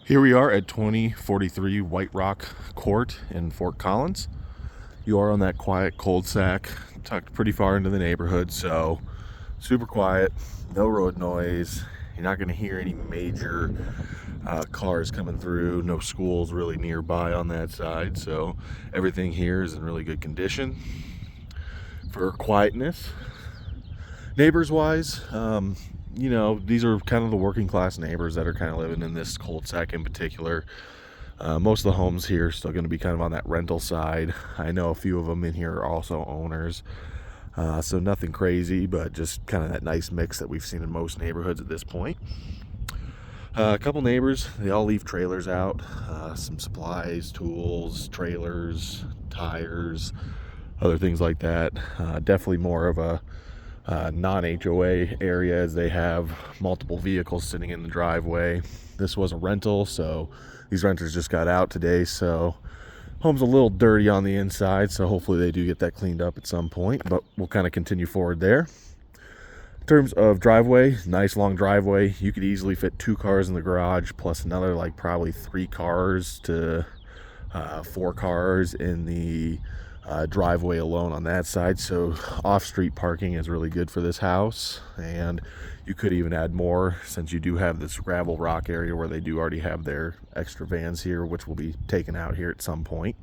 Here we are at 2043 White Rock Court in Fort Collins. You are on that quiet cul-de-sac, tucked pretty far into the neighborhood, so super quiet, no road noise. You're not going to hear any major cars coming through, no schools really nearby on that side, so everything here is in really good condition for quietness. Neighbors wise, these are kind of the working class neighbors that are kind of living in this cul-de-sac in particular. Most of the homes here are still going to be kind of on that rental side. I know a few of them in here are also owners. So nothing crazy, but just kind of that nice mix that we've seen in most neighborhoods at this point. A couple neighbors, they all leave trailers out. Some supplies, tools, trailers, tires, other things like that. Definitely more of a non-HOA area, as they have multiple vehicles sitting in the driveway. This was a rental, so these renters just got out today, so home's a little dirty on the inside, so hopefully they do get that cleaned up at some point, but we'll kind of continue forward there. In terms of driveway, nice long driveway. You could easily fit 2 cars in the garage, plus another like probably 3 cars to 4 cars in the driveway alone on that side. So off-street parking is really good for this house, and you could even add more since you do have this gravel rock area where they do already have their extra vans here, which will be taken out here at some point.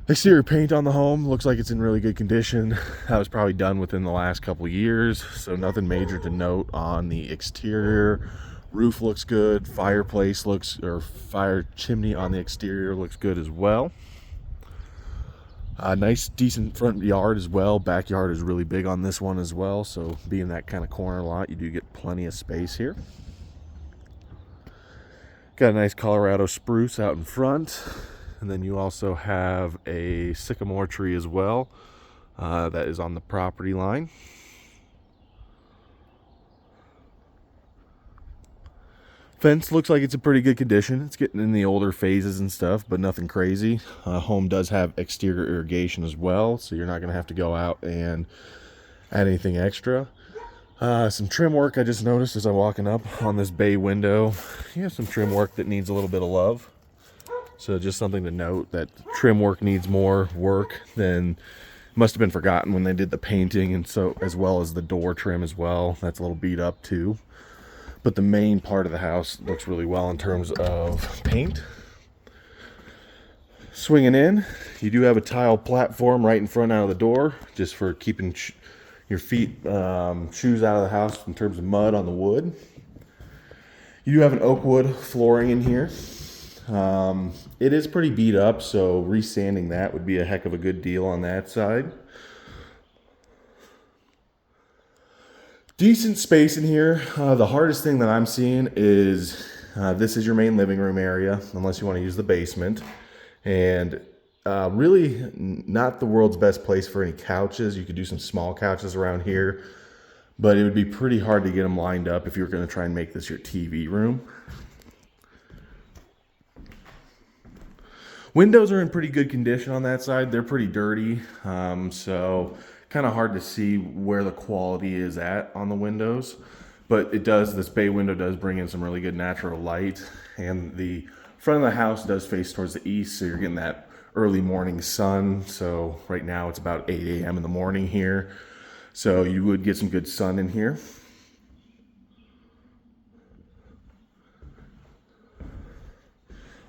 Exterior paint on the home looks like it's in really good condition. That was probably done within the last couple years, so nothing major to note on the exterior. Roof looks good. Fire chimney on the exterior looks good as well. Nice decent front yard as well. Backyard is really big on this one as well, so being that kind of corner lot, you do get plenty of space here. Got a nice Colorado spruce out in front, and then you also have a sycamore tree as well that is on the property line. Fence looks like it's in pretty good condition. It's getting in the older phases and stuff, but nothing crazy. Home does have exterior irrigation as well, so you're not going to have to go out and add anything extra. Some trim work I just noticed as I'm walking up on this bay window. You have some trim work that needs a little bit of love. So just something to note, that trim work needs more work than must have been forgotten when they did the painting, and so as well as the door trim as well. That's a little beat up too. But the main part of the house looks really well in terms of paint. Swinging in, you do have a tile platform right in front out of the door, just for keeping your feet, shoes out of the house in terms of mud on the wood. You do have an oak wood flooring in here. It is pretty beat up, so resanding that would be a heck of a good deal on that side. Decent space in here. The hardest thing that I'm seeing is this is your main living room area, unless you want to use the basement. And really not the world's best place for any couches. You could do some small couches around here, but it would be pretty hard to get them lined up if you were going to try and make this your TV room. Windows are in pretty good condition on that side. They're pretty dirty, so kind of hard to see where the quality is at on the windows, but this bay window does bring in some really good natural light, and the front of the house does face towards the east, so you're getting that early morning sun. So right now it's about 8 a.m. in the morning here, so you would get some good sun in here.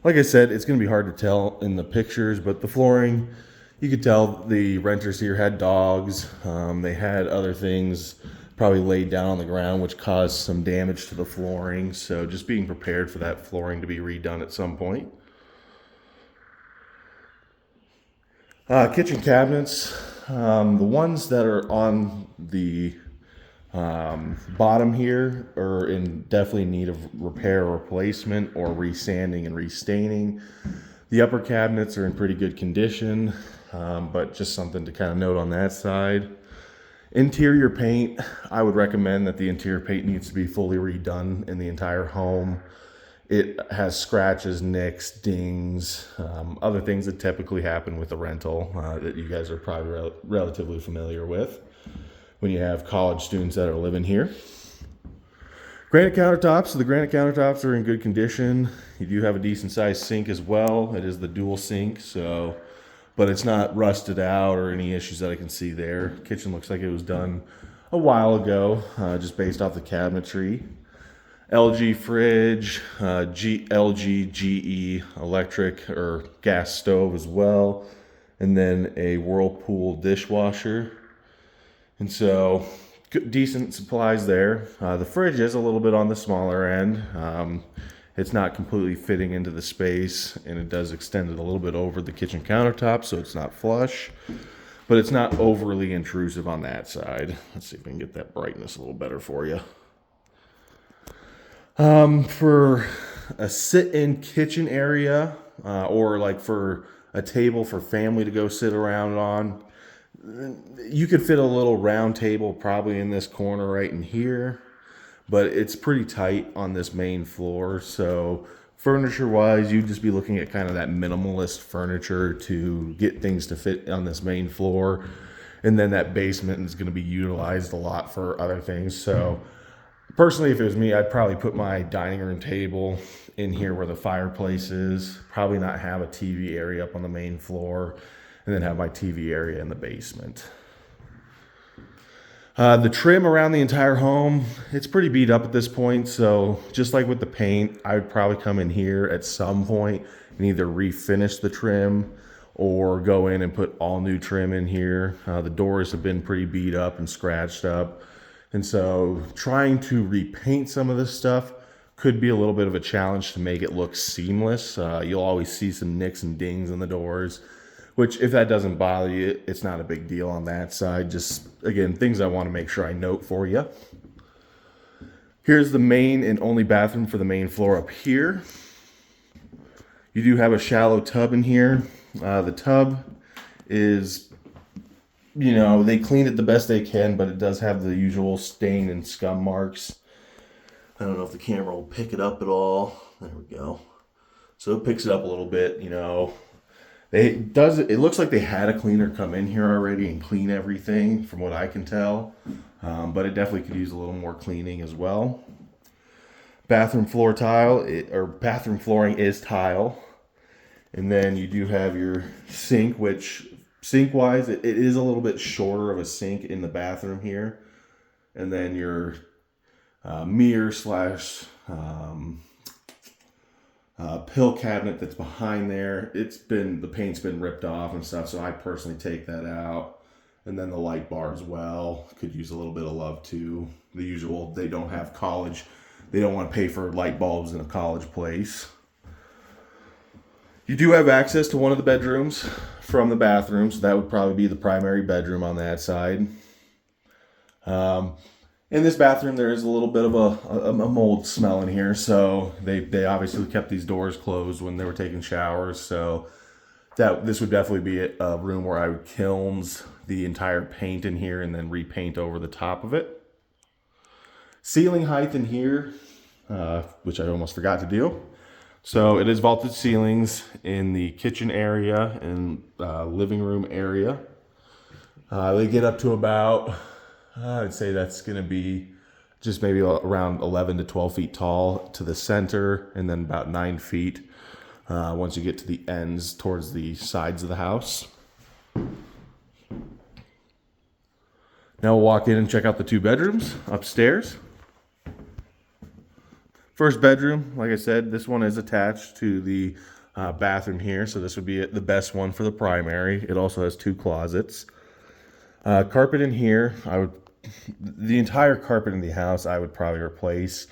Like I said, it's going to be hard to tell in the pictures, but the flooring, you could tell the renters here had dogs. They had other things probably laid down on the ground, which caused some damage to the flooring. So just being prepared for that flooring to be redone at some point. Kitchen cabinets, the ones that are on the bottom here are in definitely need of repair or replacement or resanding and restaining. The upper cabinets are in pretty good condition, but just something to kind of note on that side. Interior paint, I would recommend that the interior paint needs to be fully redone in the entire home. It has scratches, nicks, dings, other things that typically happen with a rental that you guys are probably relatively familiar with when you have college students that are living here. Granite countertops. So the granite countertops are in good condition. You do have a decent sized sink as well. It is the dual sink, so but it's not rusted out or any issues that I can see there. Kitchen looks like it was done a while ago, just based off the cabinetry. LG fridge, LG GE electric or gas stove as well, and then a Whirlpool dishwasher. And so decent supplies there. The fridge is a little bit on the smaller end. It's not completely fitting into the space, and it does extend it a little bit over the kitchen countertop, so it's not flush, but it's not overly intrusive on that side. Let's see if we can get that brightness a little better for you. For a sit-in kitchen area, or like for a table for family to go sit around on, you could fit a little round table probably in this corner right in here, but it's pretty tight on this main floor. So furniture wise, you'd just be looking at kind of that minimalist furniture to get things to fit on this main floor. And then that basement is going to be utilized a lot for other things. So personally, if it was me, I'd probably put my dining room table in here where the fireplace is, probably not have a TV area up on the main floor, and then have my TV area in the basement. The trim around the entire home, it's pretty beat up at this point. So just like with the paint, I would probably come in here at some point and either refinish the trim or go in and put all new trim in here. The doors have been pretty beat up and scratched up. And so trying to repaint some of this stuff could be a little bit of a challenge to make it look seamless. You'll always see some nicks and dings in the doors, which if that doesn't bother you, it's not a big deal on that side. Just, again, things I want to make sure I note for you. Here's the main and only bathroom for the main floor up here. You do have a shallow tub in here. The tub is, you know, they cleaned it the best they can, but it does have the usual stain and scum marks. I don't know if the camera will pick it up at all. There we go. So it picks it up a little bit, you know. It looks like they had a cleaner come in here already and clean everything from what I can tell. But it definitely could use a little more cleaning as well. Bathroom floor tile, or bathroom flooring is tile. And then you do have your sink, which sink-wise, it is a little bit shorter of a sink in the bathroom here. And then your mirror slash pill cabinet that's behind there. The paint's been ripped off and stuff, so I personally take that out. And then the light bar as well could use a little bit of love too. The usual, they don't have college. They don't want to pay for light bulbs in a college place. You do have access to one of the bedrooms from the bathroom, so that would probably be the primary bedroom on that side. In this bathroom, there is a little bit of a mold smell in here, so they obviously kept these doors closed when they were taking showers. So this would definitely be a room where I would kilns the entire paint in here and then repaint over the top of it. Ceiling height in here, which I almost forgot to do. So it is vaulted ceilings in the kitchen area and living room area. They get up to about, I'd say that's going to be just maybe around 11 to 12 feet tall to the center, and then about 9 feet once you get to the ends towards the sides of the house. Now we'll walk in and check out the two bedrooms upstairs. First bedroom, like I said, this one is attached to the bathroom here, so this would be the best one for the primary. It also has two closets. Carpet in here, the entire carpet in the house I would probably replace.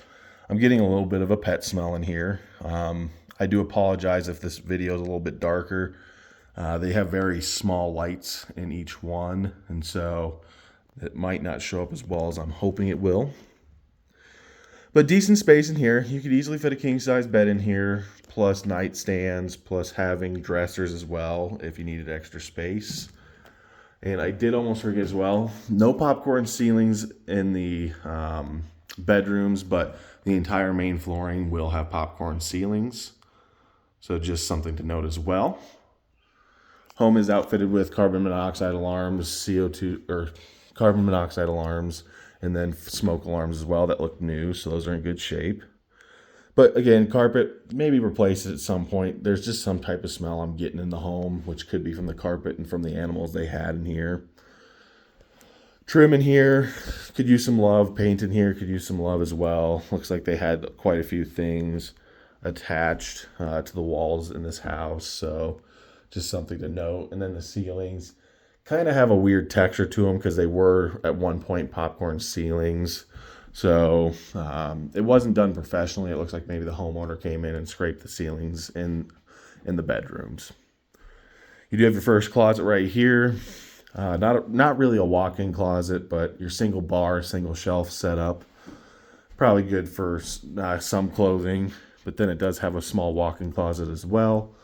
I'm getting a little bit of a pet smell in here. I do apologize if this video is a little bit darker. They have very small lights in each one, and so it might not show up as well as I'm hoping it will. But decent space in here. You could easily fit a king-size bed in here, plus nightstands, plus having dressers as well if you needed extra space. And I did almost forget as well, no popcorn ceilings in the bedrooms, but the entire main flooring will have popcorn ceilings. So just something to note as well. Home is outfitted with carbon monoxide alarms, CO2, or carbon monoxide alarms, and then smoke alarms as well that look new, so those are in good shape. But again, carpet, maybe replace it at some point. There's just some type of smell I'm getting in the home, which could be from the carpet and from the animals they had in here. Trim in here could use some love. Paint in here could use some love as well. Looks like they had quite a few things attached to the walls in this house, so just something to note. And then the ceilings kind of have a weird texture to them because they were at one point popcorn ceilings. So it wasn't done professionally. It looks like maybe the homeowner came in and scraped the ceilings in the bedrooms. You do have your first closet right here. Not really a walk-in closet, but your single bar, single shelf setup. Probably good for some clothing, but then it does have a small walk-in closet as well.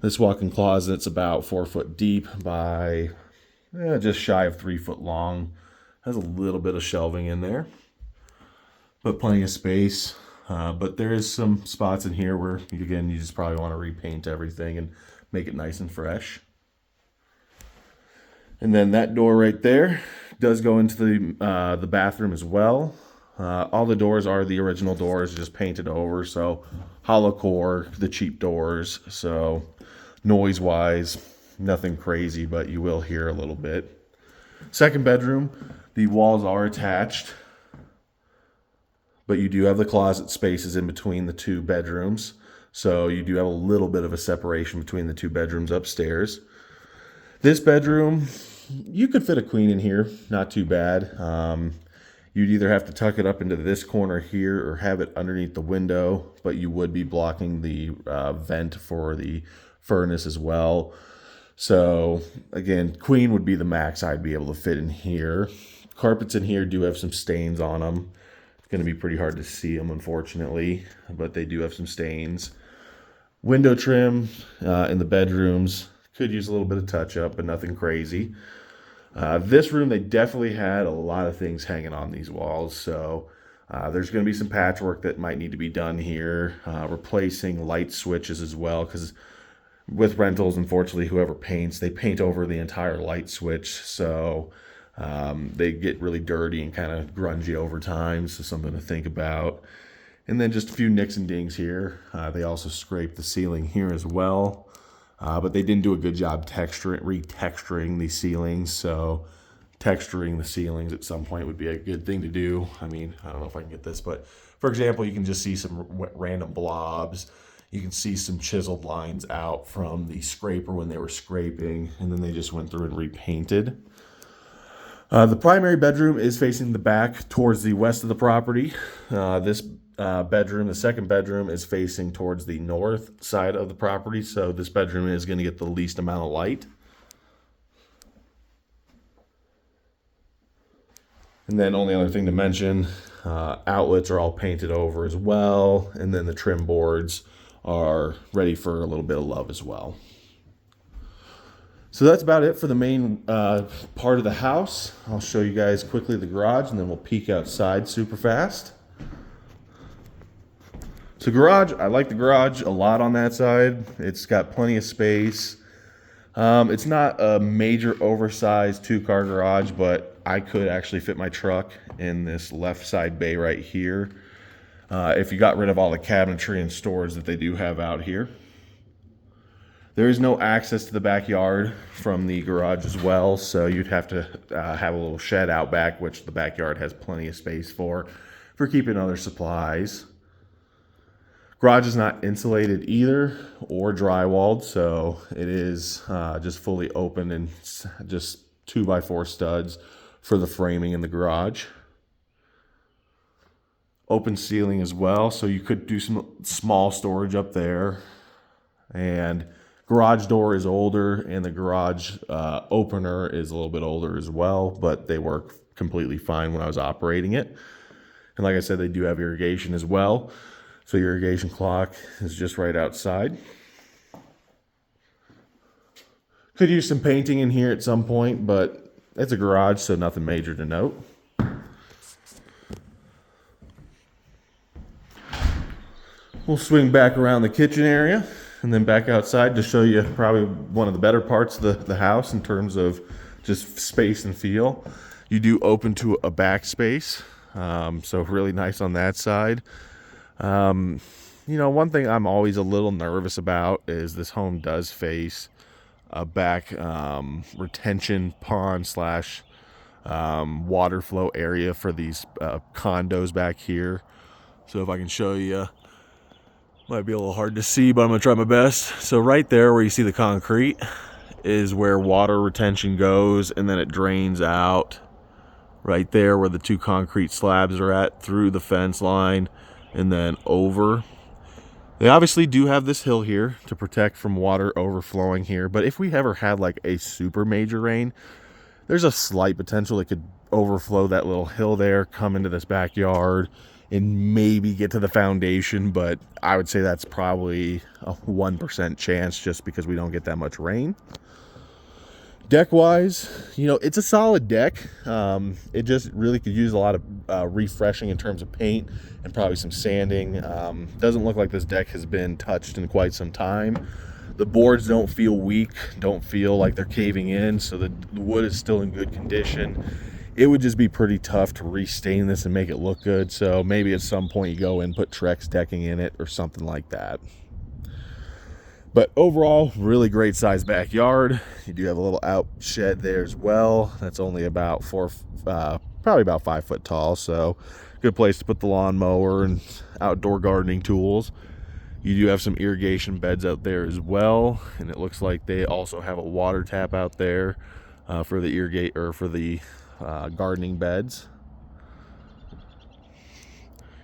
This walk-in closet's about 4 foot deep by just shy of 3 foot long. Has a little bit of shelving in there, but plenty of space. But there is some spots in here where, again, you just probably want to repaint everything and make it nice and fresh. And then that door right there does go into the bathroom as well. All the doors are the original doors, just painted over. So hollow core, the cheap doors. So noise-wise, nothing crazy, but you will hear a little bit. Second bedroom, the walls are attached, but you do have the closet spaces in between the two bedrooms. So you do have a little bit of a separation between the two bedrooms upstairs. This bedroom, you could fit a queen in here, not too bad. You'd either have to tuck it up into this corner here or have it underneath the window, but you would be blocking the vent for the furnace as well. So again, queen would be the max I'd be able to fit in here. Carpets in here do have some stains on them. It's going to be pretty hard to see them, unfortunately, but they do have some stains. Window trim in the bedrooms. Could use a little bit of touch up, but nothing crazy. This room, they definitely had a lot of things hanging on these walls. So there's going to be some patchwork that might need to be done here. Replacing light switches as well, because with rentals, unfortunately, whoever paints, they paint over the entire light switch. So they get really dirty and kind of grungy over time. So something to think about. And then just a few nicks and dings here. They also scraped the ceiling here as well. But they didn't do a good job retexturing the ceilings, so texturing the ceilings at some point would be a good thing to do. I mean, I don't know if I can get this, but for example, you can just see some random blobs. You can see some chiseled lines out from the scraper when they were scraping, and then they just went through and repainted. The primary bedroom is facing the back towards the west of the property. This bedroom, the second bedroom, is facing towards the north side of the property, so this bedroom is going to get the least amount of light. And then only other thing to mention, outlets are all painted over as well, and then the trim boards are ready for a little bit of love as well. So that's about it for the main part of the house. I'll show you guys quickly the garage, and then we'll peek outside super fast. So garage, I like the garage a lot on that side. It's got plenty of space. It's not a major oversized 2-car garage, but I could actually fit my truck in this left side bay right here. If you got rid of all the cabinetry and storage that they do have out here. There is no access to the backyard from the garage as well, so you'd have to have a little shed out back, which the backyard has plenty of space for keeping other supplies. Garage is not insulated either or drywalled, so it is just fully open and just 2x4 studs for the framing in the garage. Open ceiling as well, so you could do some small storage up there. And garage door is older, and the garage opener is a little bit older as well, but they work completely fine when I was operating it. And like I said, they do have irrigation as well. So your irrigation clock is just right outside. Could use some painting in here at some point, but it's a garage, so nothing major to note. We'll swing back around the kitchen area and then back outside to show you probably one of the better parts of the house in terms of just space and feel. You do open to a back space, so really nice on that side. One thing I'm always a little nervous about is this home does face a back retention pond slash water flow area for these condos back here. So if I can show you, might be a little hard to see, but I'm gonna try my best. So right there where you see the concrete is where water retention goes, and then it drains out right there where the 2 concrete slabs are at, through the fence line and then over. They obviously do have this hill here to protect from water overflowing here, but if we ever had like a super major rain, there's a slight potential it could overflow that little hill there, come into this backyard, and maybe get to the foundation, but I would say that's probably a 1% chance just because we don't get that much rain. Deck wise, it's a solid deck. It just really could use a lot of refreshing in terms of paint and probably some sanding. Doesn't look like this deck has been touched in quite some time. The boards don't feel weak, don't feel like they're caving in, so the wood is still in good condition. It would just be pretty tough to restain this and make it look good, so maybe at some point you go and put Trex decking in it or something like that. But overall, really great sized backyard. You do have a little out shed there as well. That's only about probably about 5 foot tall, so good place to put the lawnmower and outdoor gardening tools. You do have some irrigation beds out there as well, and it looks like they also have a water tap out there for the gardening beds.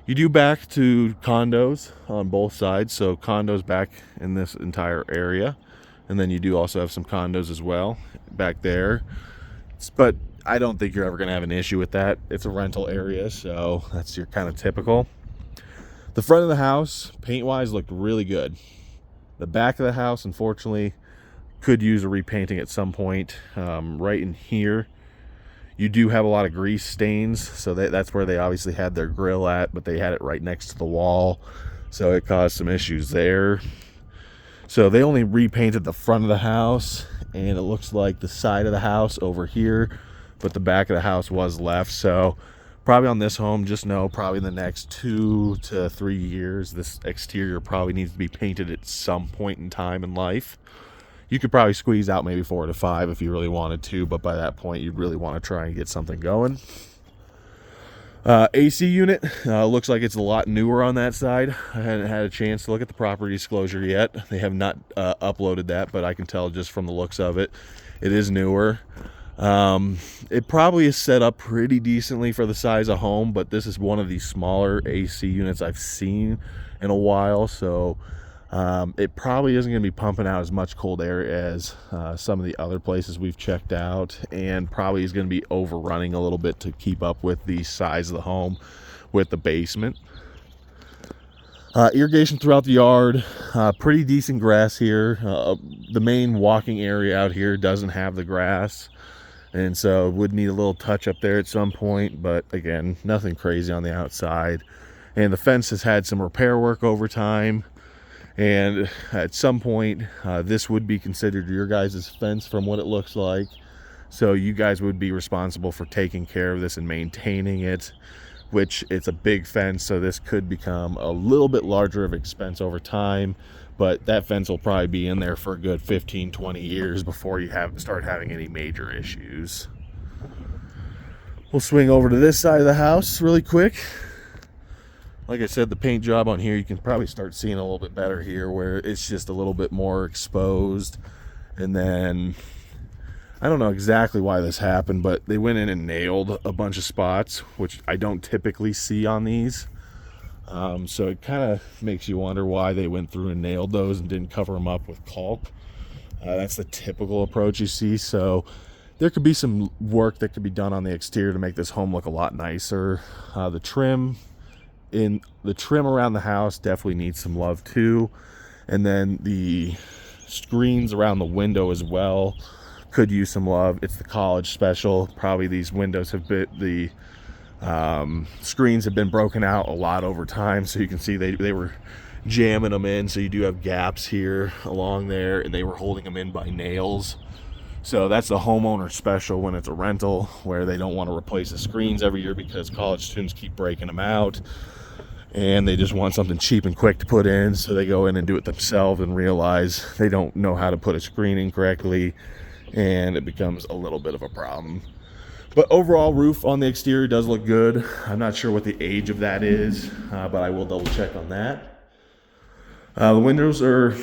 You do back to condos on both sides, so condos back in this entire area, and then you do also have some condos as well back there. But I don't think you're ever going to have an issue with that. It's a rental area, so that's your kind of typical. The front of the house, paint-wise, looked really good. The back of the house, unfortunately, could use a repainting at some point. Right in here, you do have a lot of grease stains, so that's where they obviously had their grill at, but they had it right next to the wall, so it caused some issues there. So they only repainted the front of the house, and it looks like the side of the house over here, but the back of the house was left. So probably on this home, just know probably in the next 2 to 3 years, this exterior probably needs to be painted at some point in time in life. You could probably squeeze out maybe 4 to 5 if you really wanted to, but by that point, you'd really want to try and get something going. AC unit, looks like it's a lot newer on that side. I hadn't had a chance to look at the property disclosure yet. They have not uploaded that, but I can tell just from the looks of it, it is newer. It probably is set up pretty decently for the size of home, but this is one of the smaller AC units I've seen in a while, so it probably isn't going to be pumping out as much cold air as some of the other places we've checked out, and probably is going to be overrunning a little bit to keep up with the size of the home with the basement. Irrigation throughout the yard, pretty decent grass here. The main walking area out here doesn't have the grass, and so would need a little touch up there at some point, but again, nothing crazy on the outside. And the fence has had some repair work over time, and at some point this would be considered your guys' fence from what it looks like, so you guys would be responsible for taking care of this and maintaining it, which it's a big fence, so this could become a little bit larger of expense over time, but that fence will probably be in there for a good 15-20 years before you start having any major issues. We'll swing over to this side of the house really quick. Like I said, the paint job on here, you can probably start seeing a little bit better here where it's just a little bit more exposed. And then, I don't know exactly why this happened, but they went in and nailed a bunch of spots, which I don't typically see on these. So it kind of makes you wonder why they went through and nailed those and didn't cover them up with caulk. That's the typical approach you see. So there could be some work that could be done on the exterior to make this home look a lot nicer. The trim around the house definitely needs some love too, and then the screens around the window as well could use some love. It's the college special. Probably these windows have been, the screens have been broken out a lot over time, so you can see they were jamming them in, so you do have gaps here along there, and they were holding them in by nails. So that's the homeowner special when it's a rental, where they don't want to replace the screens every year because college students keep breaking them out, and they just want something cheap and quick to put in. So they go in and do it themselves and realize they don't know how to put a screen in correctly, and it becomes a little bit of a problem. But overall, roof on the exterior does look good. I'm not sure what the age of that is, but I will double check on that. The windows are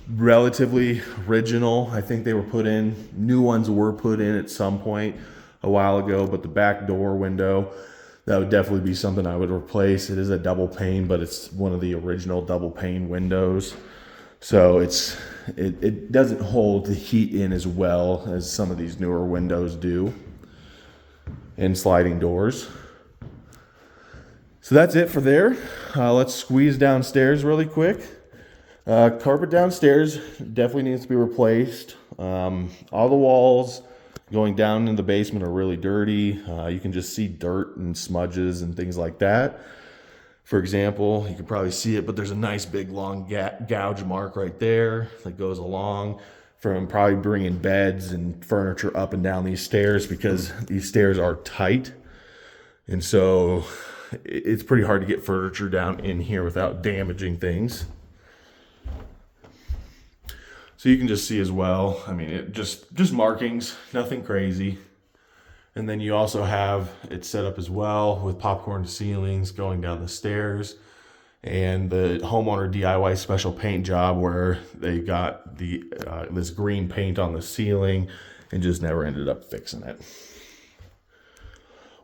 relatively original. I think they were put in, new ones were put in at some point a while ago, but the back door window, that would definitely be something I would replace. It is a double pane, but it's one of the original double pane windows. So it doesn't hold the heat in as well as some of these newer windows do. And sliding doors. So that's it for there. Let's squeeze downstairs really quick. Carpet downstairs definitely needs to be replaced. All the walls going down in the basement are really dirty. You can just see dirt and smudges and things like that. For example, you can probably see it, but there's a nice big long gouge mark right there that goes along from probably bringing beds and furniture up and down these stairs, because these stairs are tight. And so it's pretty hard to get furniture down in here without damaging things. So you can just see as well, I mean, it just markings, nothing crazy. And then you also have it set up as well with popcorn ceilings going down the stairs. And the homeowner DIY special paint job where they got the this green paint on the ceiling and just never ended up fixing it.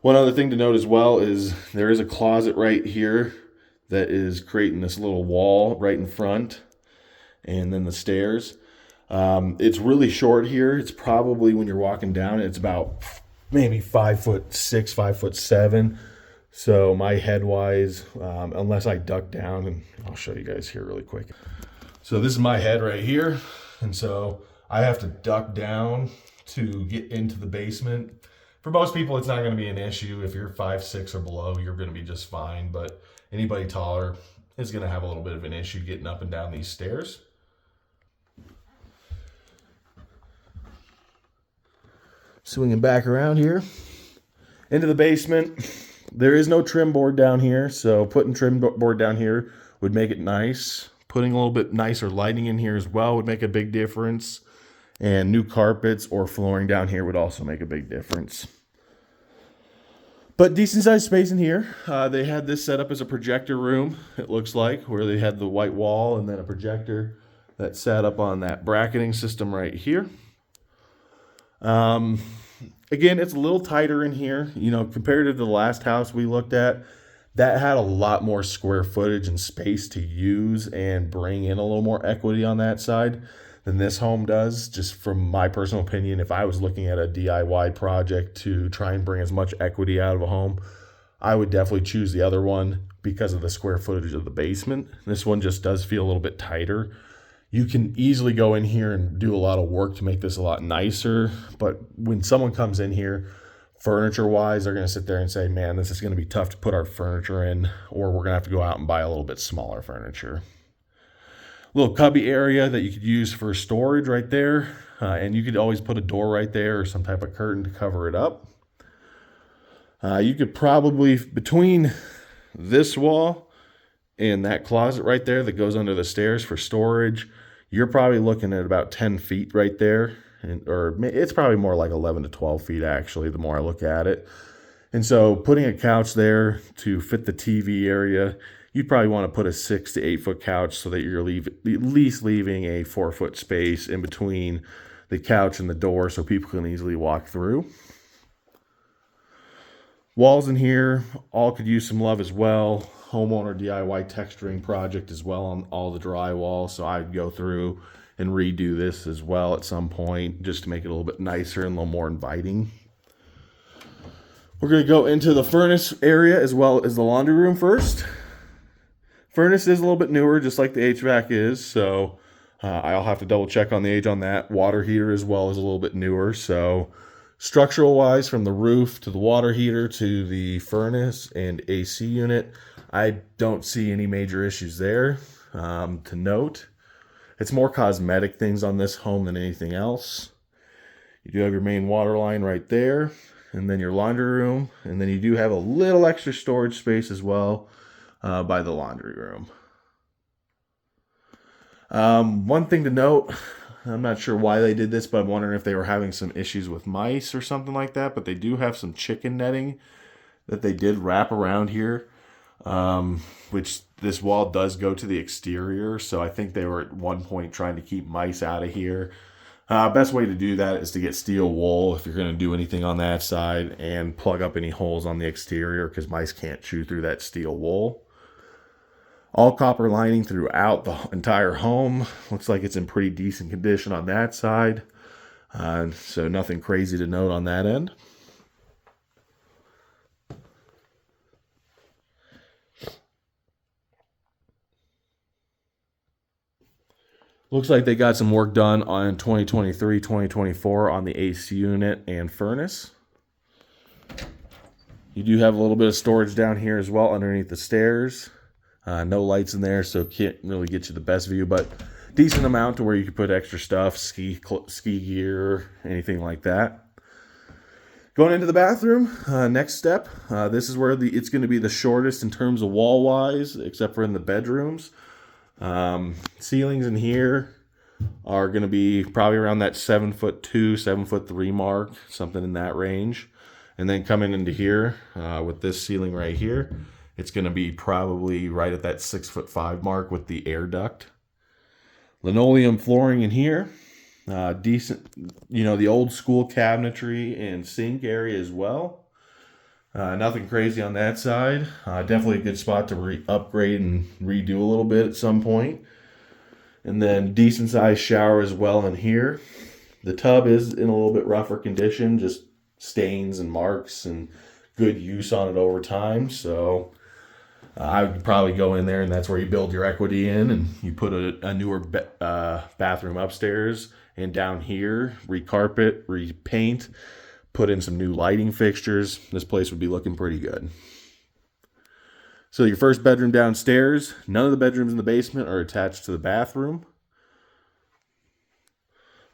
One other thing to note as well is there is a closet right here that is creating this little wall right in front, and then the stairs. It's really short here. It's probably, when you're walking down, it's about maybe 5'6", 5'7". So my head wise, unless I duck down, and I'll show you guys here really quick. So this is my head right here. And so I have to duck down to get into the basement. For most people, it's not going to be an issue. If you're 5'6" or below, you're going to be just fine. But anybody taller is going to have a little bit of an issue getting up and down these stairs. Swinging back around here into the basement. There is no trim board down here, so putting trim board down here would make it nice. Putting a little bit nicer lighting in here as well would make a big difference. And new carpets or flooring down here would also make a big difference. But decent sized space in here. They had this set up as a projector room, it looks like, where they had the white wall and then a projector that sat up on that bracketing system right here. Again, it's a little tighter in here, you know, compared to the last house we looked at. That had a lot more square footage and space to use and bring in a little more equity on that side than this home does. Just from my personal opinion, if I was looking at a DIY project to try and bring as much equity out of a home, I would definitely choose the other one because of the square footage of the basement. This one just does feel a little bit tighter. You can easily go in here and do a lot of work to make this a lot nicer. But when someone comes in here, furniture-wise, they're going to sit there and say, man, this is going to be tough to put our furniture in, or we're going to have to go out and buy a little bit smaller furniture. Little cubby area that you could use for storage right there. And you could always put a door right there or some type of curtain to cover it up. You could probably, between this wall and that closet right there that goes under the stairs for storage, you're probably looking at about 10 feet right there. Or it's probably more like 11 to 12 feet, actually, the more I look at it. And so putting a couch there to fit the TV area, you'd probably want to put a 6 to 8 foot couch so that you're at least leaving a 4 foot space in between the couch and the door so people can easily walk through. Walls in here all could use some love as well. Homeowner DIY texturing project as well on all the drywall. So I'd go through and redo this as well at some point just to make it a little bit nicer and a little more inviting. We're going to go into the furnace area as well as the laundry room first. Furnace is a little bit newer, just like the HVAC is. So I'll have to double check on the age on that. Water heater as well is a little bit newer. So structural wise, from the roof to the water heater to the furnace and AC unit, I don't see any major issues there to note. It's more cosmetic things on this home than anything else. You do have your main water line right there, and then your laundry room, and then you do have a little extra storage space as well by the laundry room. One thing to note, I'm not sure why they did this, but I'm wondering if they were having some issues with mice or something like that, but they do have some chicken netting that they did wrap around here, which this wall does go to the exterior, so I think they were at one point trying to keep mice out of here. Best way to do that is to get steel wool if you're going to do anything on that side, and plug up any holes on the exterior because mice can't chew through that steel wool. All copper lining throughout the entire home. Looks like it's in pretty decent condition on that side. So nothing crazy to note on that end. Looks like they got some work done on 2023, 2024 on the AC unit and furnace. You do have a little bit of storage down here as well underneath the stairs. No lights in there, so can't really get you the best view, but decent amount to where you can put extra stuff, ski gear, anything like that. Going into the bathroom, next step. This is where it's going to be the shortest in terms of wall-wise, except for in the bedrooms. Ceilings in here are going to be probably around that 7'2", 7'3" mark, something in that range. And then coming into here with this ceiling right here, it's going to be probably right at that 6'5" mark with the air duct. Linoleum flooring in here, decent, the old school cabinetry and sink area as well. Nothing crazy on that side. Definitely a good spot to upgrade and redo a little bit at some point. And then decent sized shower as well in here. The tub is in a little bit rougher condition, just stains and marks and good use on it over time. So I would probably go in there, and that's where you build your equity in, and you put a newer bathroom upstairs, and down here, recarpet, repaint, put in some new lighting fixtures. This place would be looking pretty good. So your first bedroom downstairs, none of the bedrooms in the basement are attached to the bathroom,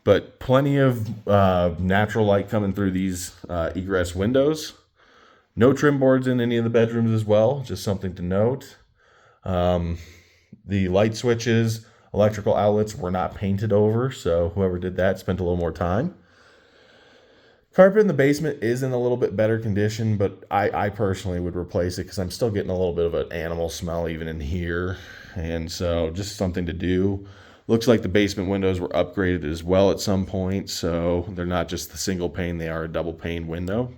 but plenty of natural light coming through these egress windows. No trim boards in any of the bedrooms as well, just something to note. The light switches, electrical outlets were not painted over, so whoever did that spent a little more time. Carpet in the basement is in a little bit better condition, but I personally would replace it because I'm still getting a little bit of an animal smell even in here. And so just something to do. Looks like the basement windows were upgraded as well at some point, so they're not just the single pane, they are a double pane window.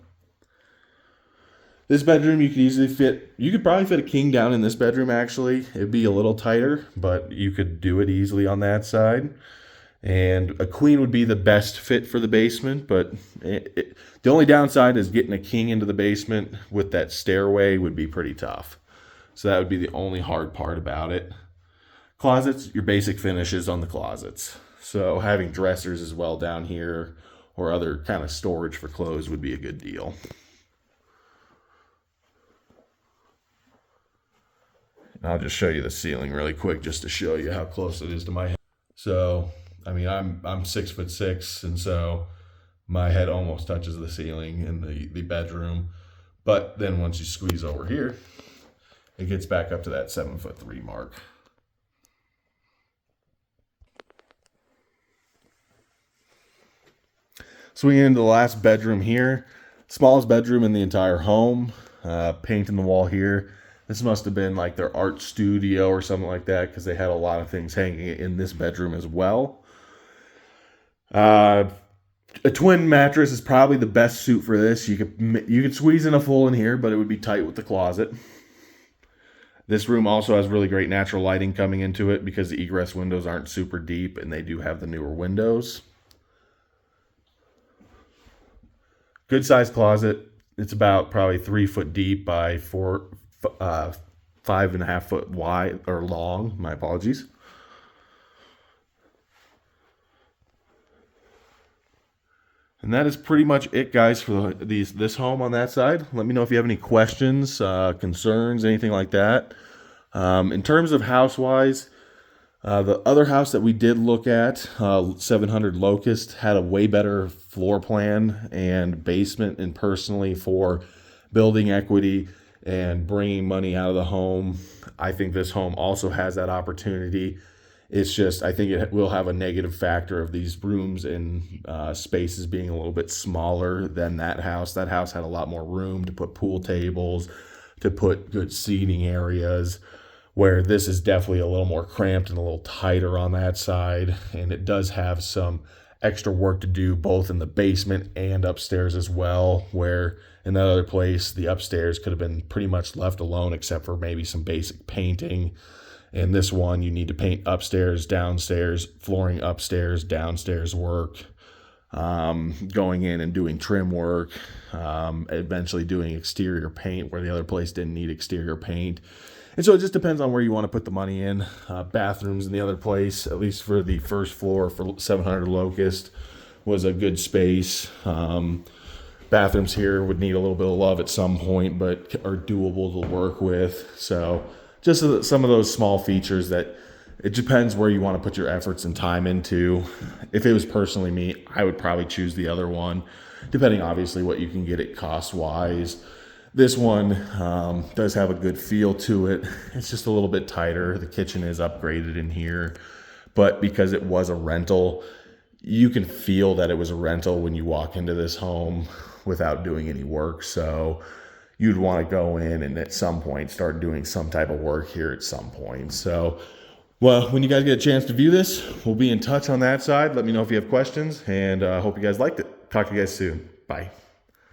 This bedroom you could probably fit a king down in this bedroom actually. It'd be a little tighter, but you could do it easily on that side. And a queen would be the best fit for the basement, but the only downside is getting a king into the basement with that stairway would be pretty tough. So that would be the only hard part about it. Closets, your basic finishes on the closets. So having dressers as well down here or other kind of storage for clothes would be a good deal. And I'll just show you the ceiling really quick just to show you how close it is to my head. So I mean, I'm 6'6", and so my head almost touches the ceiling in the bedroom. But then once you squeeze over here, it gets back up to that 7'3" mark. Swinging into the last bedroom here, smallest bedroom in the entire home. Paint in the wall here. This must have been like their art studio or something like that because they had a lot of things hanging in this bedroom as well. A twin mattress is probably the best suit for this. You could squeeze in a full in here, but it would be tight with the closet. This room also has really great natural lighting coming into it because the egress windows aren't super deep and they do have the newer windows. Good sized closet. It's about probably 3 foot deep by 5.5 foot wide or long. My apologies. And that is pretty much it, guys, for this home on that side. Let me know if you have any questions, concerns, anything like that. In terms of house-wise, The other house that we did look at, 700 Locust, had a way better floor plan and basement, and personally for building equity and bringing money out of the home, I think this home also has that opportunity. It's just, I think it will have a negative factor of these rooms and spaces being a little bit smaller than that house. That house had a lot more room to put pool tables, to put good seating areas, where this is definitely a little more cramped and a little tighter on that side. And it does have some extra work to do both in the basement and upstairs as well, where in that other place, the upstairs could have been pretty much left alone except for maybe some basic painting. And this one, you need to paint upstairs, downstairs, flooring upstairs, downstairs work, going in and doing trim work, eventually doing exterior paint where the other place didn't need exterior paint. And so it just depends on where you want to put the money in. Bathrooms in the other place, at least for the first floor for 700 Locust, was a good space. Bathrooms here would need a little bit of love at some point, but are doable to work with. So just some of those small features that it depends where you want to put your efforts and time into. If it was personally me, I would probably choose the other one, depending obviously what you can get it cost-wise. This one does have a good feel to it. It's just a little bit tighter. The kitchen is upgraded in here, but because it was a rental, you can feel that it was a rental when you walk into this home without doing any work. So you'd want to go in and at some point start doing some type of work here at some point. So, well, when you guys get a chance to view this, we'll be in touch on that side. Let me know if you have questions, and I hope you guys liked it. Talk to you guys soon. Bye.